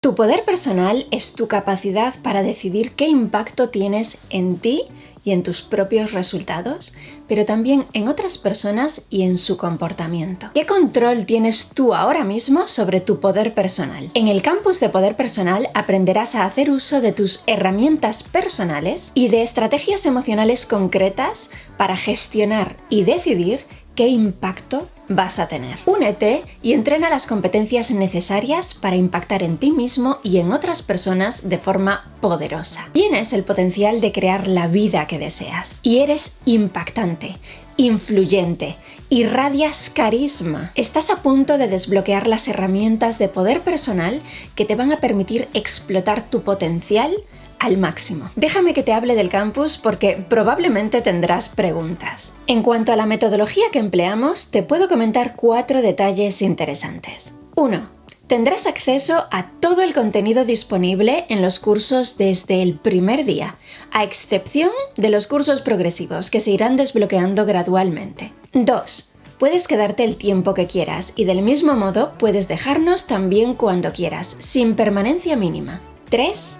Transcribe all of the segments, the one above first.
Tu poder personal es tu capacidad para decidir qué impacto tienes en ti y en tus propios resultados, pero también en otras personas y en su comportamiento. ¿Qué control tienes tú ahora mismo sobre tu poder personal? En el campus de poder personal aprenderás a hacer uso de tus herramientas personales y de estrategias emocionales concretas para gestionar y decidir qué impacto vas a tener. Únete y entrena las competencias necesarias para impactar en ti mismo y en otras personas de forma poderosa. Tienes el potencial de crear la vida que deseas y eres impactante, influyente, irradias carisma. Estás a punto de desbloquear las herramientas de poder personal que te van a permitir explotar tu potencial al máximo. Déjame que te hable del campus porque probablemente tendrás preguntas. En cuanto a la metodología que empleamos, te puedo comentar 4 detalles interesantes. 1. Tendrás acceso a todo el contenido disponible en los cursos desde el primer día, a excepción de los cursos progresivos que se irán desbloqueando gradualmente. 2. Puedes quedarte el tiempo que quieras y del mismo modo puedes dejarnos también cuando quieras, sin permanencia mínima. 3.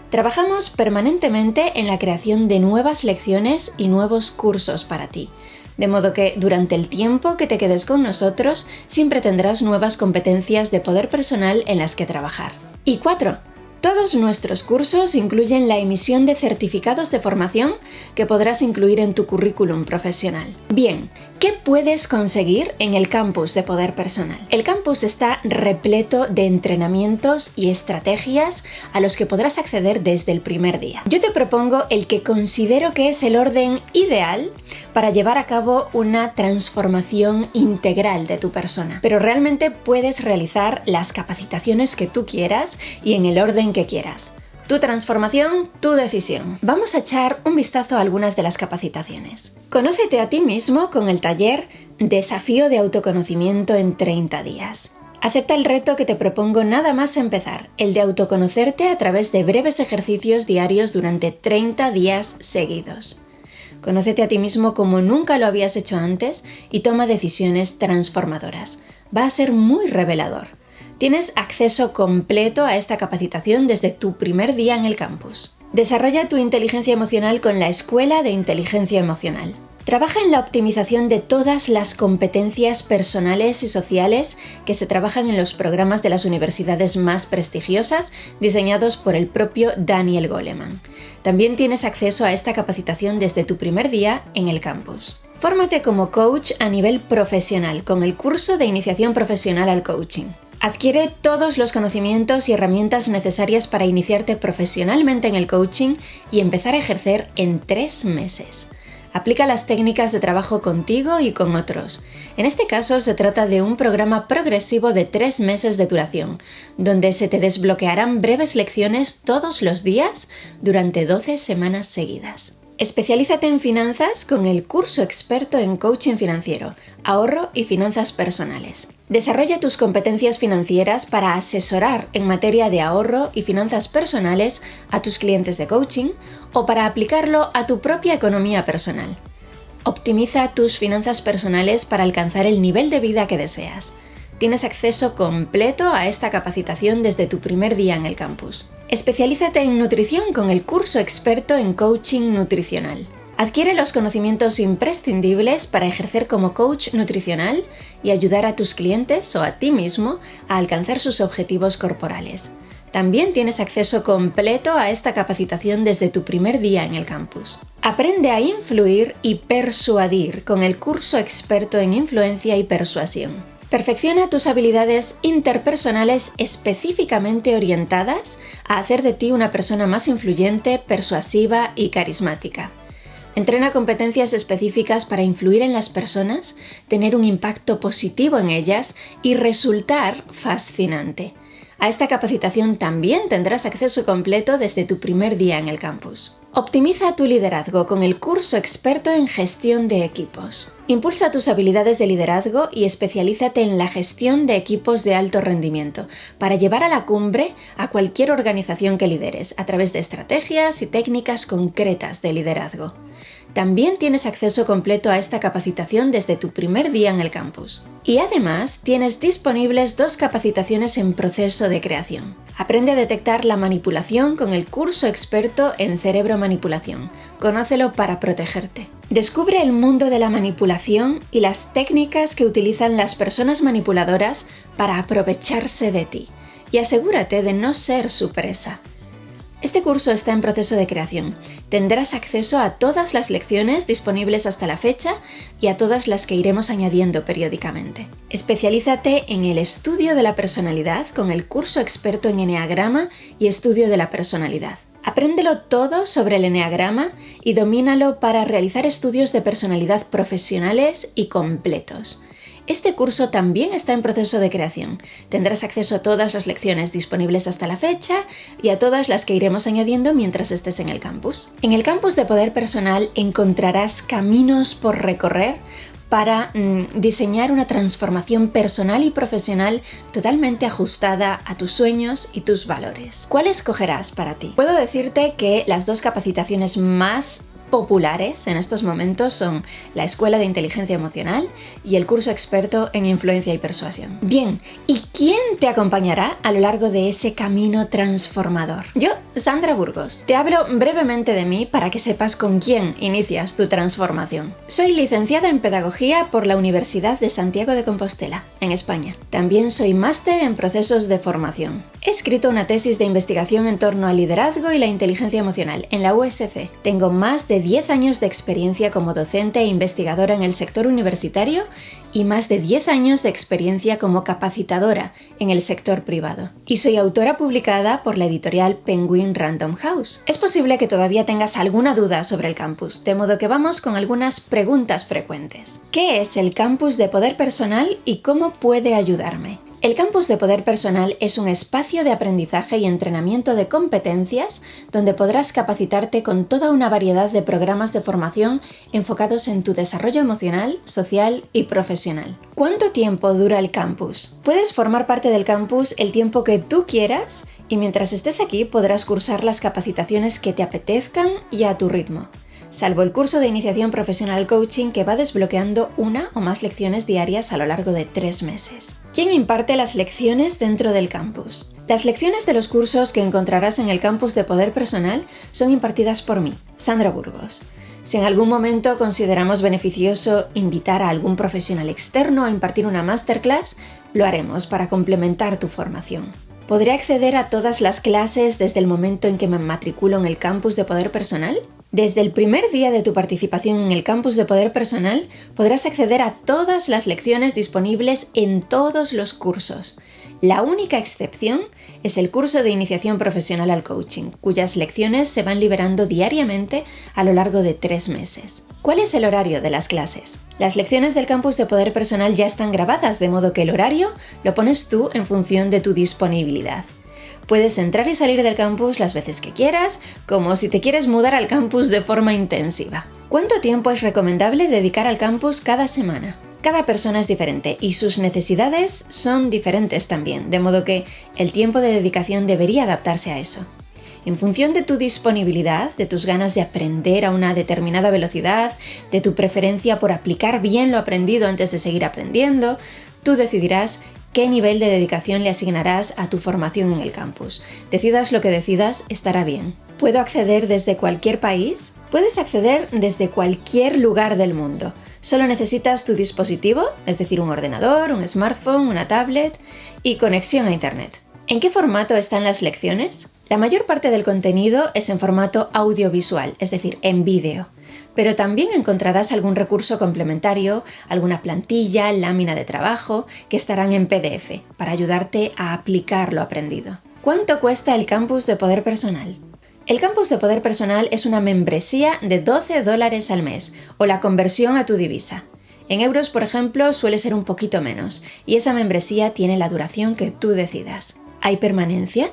Trabajamos permanentemente en la creación de nuevas lecciones y nuevos cursos para ti, de modo que durante el tiempo que te quedes con nosotros siempre tendrás nuevas competencias de poder personal en las que trabajar. Y 4. Todos nuestros cursos incluyen la emisión de certificados de formación que podrás incluir en tu currículum profesional. Bien, ¿qué puedes conseguir en el campus de poder personal? El campus está repleto de entrenamientos y estrategias a los que podrás acceder desde el primer día. Yo te propongo el que considero que es el orden ideal para llevar a cabo una transformación integral de tu persona. Pero realmente puedes realizar las capacitaciones que tú quieras y en el orden que quieras. Tu transformación, tu decisión. Vamos a echar un vistazo a algunas de las capacitaciones. Conócete a ti mismo con el taller Desafío de autoconocimiento en 30 días. Acepta el reto que te propongo nada más empezar, el de autoconocerte a través de breves ejercicios diarios durante 30 días seguidos. Conócete a ti mismo como nunca lo habías hecho antes y toma decisiones transformadoras. Va a ser muy revelador. Tienes acceso completo a esta capacitación desde tu primer día en el campus. Desarrolla tu inteligencia emocional con la Escuela de Inteligencia Emocional. Trabaja en la optimización de todas las competencias personales y sociales que se trabajan en los programas de las universidades más prestigiosas diseñados por el propio Daniel Goleman. También tienes acceso a esta capacitación desde tu primer día en el campus. Fórmate como coach a nivel profesional con el curso de iniciación profesional al coaching. Adquiere todos los conocimientos y herramientas necesarias para iniciarte profesionalmente en el coaching y empezar a ejercer en 3 meses. Aplica las técnicas de trabajo contigo y con otros. En este caso se trata de un programa progresivo de 3 meses de duración, donde se te desbloquearán breves lecciones todos los días durante 12 semanas seguidas. Especialízate en finanzas con el curso experto en coaching financiero, ahorro y finanzas personales. Desarrolla tus competencias financieras para asesorar en materia de ahorro y finanzas personales a tus clientes de coaching o para aplicarlo a tu propia economía personal. Optimiza tus finanzas personales para alcanzar el nivel de vida que deseas. Tienes acceso completo a esta capacitación desde tu primer día en el campus. Especialízate en nutrición con el curso experto en coaching nutricional. Adquiere los conocimientos imprescindibles para ejercer como coach nutricional y ayudar a tus clientes o a ti mismo a alcanzar sus objetivos corporales. También tienes acceso completo a esta capacitación desde tu primer día en el campus. Aprende a influir y persuadir con el curso experto en influencia y persuasión. Perfecciona tus habilidades interpersonales específicamente orientadas a hacer de ti una persona más influyente, persuasiva y carismática. Entrena competencias específicas para influir en las personas, tener un impacto positivo en ellas y resultar fascinante. A esta capacitación también tendrás acceso completo desde tu primer día en el campus. Optimiza tu liderazgo con el curso experto en gestión de equipos. Impulsa tus habilidades de liderazgo y especialízate en la gestión de equipos de alto rendimiento para llevar a la cumbre a cualquier organización que lideres a través de estrategias y técnicas concretas de liderazgo. También tienes acceso completo a esta capacitación desde tu primer día en el campus. Y además tienes disponibles 2 capacitaciones en proceso de creación. Aprende a detectar la manipulación con el curso experto en cerebro manipulación. Conócelo para protegerte. Descubre el mundo de la manipulación y las técnicas que utilizan las personas manipuladoras para aprovecharse de ti. Y asegúrate de no ser su presa. Este curso está en proceso de creación. Tendrás acceso a todas las lecciones disponibles hasta la fecha y a todas las que iremos añadiendo periódicamente. Especialízate en el estudio de la personalidad con el curso experto en Eneagrama y estudio de la personalidad. Apréndelo todo sobre el eneagrama y domínalo para realizar estudios de personalidad profesionales y completos. Este curso también está en proceso de creación. Tendrás acceso a todas las lecciones disponibles hasta la fecha y a todas las que iremos añadiendo mientras estés en el campus. En el campus de Poder Personal encontrarás caminos por recorrer para diseñar una transformación personal y profesional totalmente ajustada a tus sueños y tus valores. ¿Cuál escogerás para ti? Puedo decirte que las 2 capacitaciones más populares en estos momentos son la Escuela de Inteligencia Emocional y el curso experto en Influencia y Persuasión. Bien, ¿y quién te acompañará a lo largo de ese camino transformador? Yo, Sandra Burgos. Te hablo brevemente de mí para que sepas con quién inicias tu transformación. Soy licenciada en Pedagogía por la Universidad de Santiago de Compostela, en España. También soy máster en procesos de formación. He escrito una tesis de investigación en torno al liderazgo y la inteligencia emocional en la USC. Tengo más de 10 años de experiencia como docente e investigadora en el sector universitario y más de 10 años de experiencia como capacitadora en el sector privado. Y soy autora publicada por la editorial Penguin Random House. Es posible que todavía tengas alguna duda sobre el campus, de modo que vamos con algunas preguntas frecuentes. ¿Qué es el campus de Poder Personal y cómo puede ayudarme? El campus de Poder Personal es un espacio de aprendizaje y entrenamiento de competencias donde podrás capacitarte con toda una variedad de programas de formación enfocados en tu desarrollo emocional, social y profesional. ¿Cuánto tiempo dura el campus? Puedes formar parte del campus el tiempo que tú quieras y mientras estés aquí podrás cursar las capacitaciones que te apetezcan y a tu ritmo, salvo el curso de iniciación profesional coaching que va desbloqueando 1 o más lecciones diarias a lo largo de 3 meses. ¿Quién imparte las lecciones dentro del campus? Las lecciones de los cursos que encontrarás en el campus de Poder Personal son impartidas por mí, Sandra Burgos. Si en algún momento consideramos beneficioso invitar a algún profesional externo a impartir una masterclass, lo haremos para complementar tu formación. ¿Podré acceder a todas las clases desde el momento en que me matriculo en el campus de Poder Personal? Desde el primer día de tu participación en el campus de Poder Personal, podrás acceder a todas las lecciones disponibles en todos los cursos. La única excepción es el curso de iniciación profesional al coaching, cuyas lecciones se van liberando diariamente a lo largo de 3 meses. ¿Cuál es el horario de las clases? Las lecciones del campus de Poder Personal ya están grabadas, de modo que el horario lo pones tú en función de tu disponibilidad. Puedes entrar y salir del campus las veces que quieras, como si te quieres mudar al campus de forma intensiva. ¿Cuánto tiempo es recomendable dedicar al campus cada semana? Cada persona es diferente y sus necesidades son diferentes también, de modo que el tiempo de dedicación debería adaptarse a eso. En función de tu disponibilidad, de tus ganas de aprender a una determinada velocidad, de tu preferencia por aplicar bien lo aprendido antes de seguir aprendiendo, tú decidirás qué nivel de dedicación le asignarás a tu formación en el campus. Decidas lo que decidas, estará bien. ¿Puedo acceder desde cualquier país? Puedes acceder desde cualquier lugar del mundo. Solo necesitas tu dispositivo, es decir, un ordenador, un smartphone, una tablet y conexión a Internet. ¿En qué formato están las lecciones? La mayor parte del contenido es en formato audiovisual, es decir, en vídeo. Pero también encontrarás algún recurso complementario, alguna plantilla, lámina de trabajo, que estarán en PDF, para ayudarte a aplicar lo aprendido. ¿Cuánto cuesta el campus de Poder Personal? El campus de Poder Personal es una membresía de $12 al mes, o la conversión a tu divisa. En euros, por ejemplo, suele ser un poquito menos, y esa membresía tiene la duración que tú decidas. ¿Hay permanencia?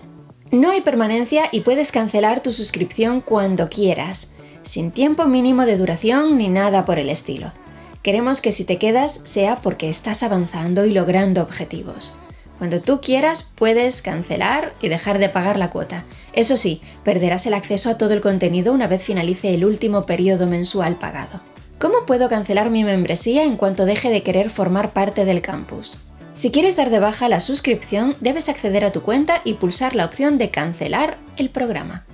No hay permanencia y puedes cancelar tu suscripción cuando quieras, sin tiempo mínimo de duración ni nada por el estilo. Queremos que si te quedas sea porque estás avanzando y logrando objetivos. Cuando tú quieras puedes cancelar y dejar de pagar la cuota. Eso sí, perderás el acceso a todo el contenido una vez finalice el último periodo mensual pagado. ¿Cómo puedo cancelar mi membresía en cuanto deje de querer formar parte del campus? Si quieres dar de baja la suscripción, debes acceder a tu cuenta y pulsar la opción de cancelar el programa.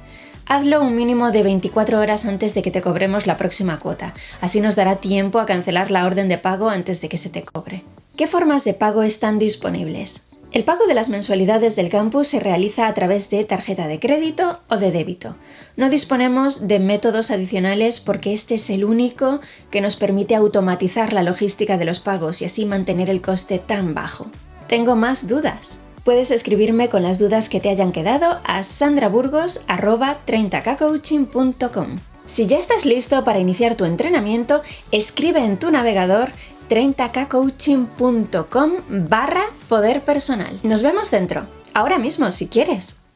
Hazlo un mínimo de 24 horas antes de que te cobremos la próxima cuota. Así nos dará tiempo a cancelar la orden de pago antes de que se te cobre. ¿Qué formas de pago están disponibles? El pago de las mensualidades del campus se realiza a través de tarjeta de crédito o de débito. No disponemos de métodos adicionales porque este es el único que nos permite automatizar la logística de los pagos y así mantener el coste tan bajo. Tengo más dudas. Puedes escribirme con las dudas que te hayan quedado a sandraburgos@30kcoaching.com. Si ya estás listo para iniciar tu entrenamiento, escribe en tu navegador 30kcoaching.com/poder personal. Nos vemos dentro, ahora mismo si quieres.